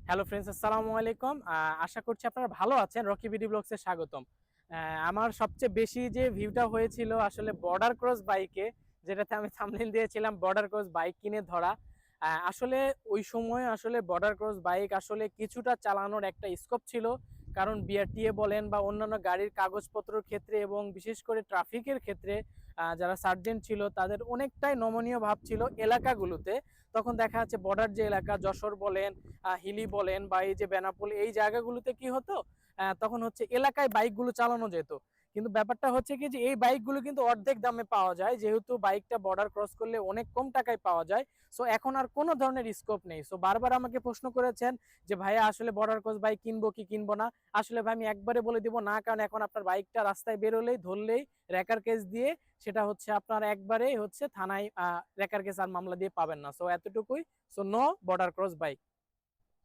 Hello friends, আসসালামু আলাইকুম। আশা করছি আপনারা ভালো আছেন। রকি বিডি ব্লগসে স্বাগতম। আমার সবচেয়ে বেশি যে ভিউটা হয়েছিল আসলে বর্ডার ক্রস বাইকে, যেটাতে আমি থাম্বনেইল দিয়েছিলাম বর্ডার ক্রস বাইক কিনে ধরা। আসলে ওই সময় আসলে বর্ডার ক্রস বাইক আসলে কিছুটা চালানোর একটা স্কোপ ছিল, কারণ বিআরটিএ বলেন বা অন্যান্য গাড়ির কাগজপত্রের ক্ষেত্রে এবং বিশেষ করে ট্রাফিকের ক্ষেত্রে যারা সার্জেন্ট ছিল তাদের অনেকটাই নমনীয় ভাব ছিল এলাকাগুলোতে। তখন দেখা যাচ্ছে বর্ডার যে এলাকা, যশোর বলেন, হিলি বলেন বা এই যে বেনাপোল, এই জায়গাগুলোতে কি হতো, তখন হচ্ছে এলাকায় বাইকগুলো চালানো যেত। কিন্তু ব্যাপারটা হচ্ছে কি যে এই বাইকগুলো কিন্তু অর্ধেক দামে পাওয়া যায়, যেহেতু বাইকটা বর্ডার ক্রস করলে অনেক কম টাকায় পাওয়া যায়। সো এখন আর কোনো ধরনের স্কোপ নেই। সো বারবার আমাকে প্রশ্ন করেছেন যে ভাইয়া আসলে বর্ডার ক্রস বাইক কিনবো কি কিনবো না। আসলে ভাই আমি একবারে বলে দিব না, কারণ এখন আপনার বাইকটা রাস্তায় বেরোলেই ধরলেই র্যাকার কেস দিয়ে সেটা হচ্ছে আপনার একবারেই হচ্ছে থানায় র্যাকার কেস আর মামলা দিয়ে পাবেন না। সো এতটুকুই। So no border cross bike.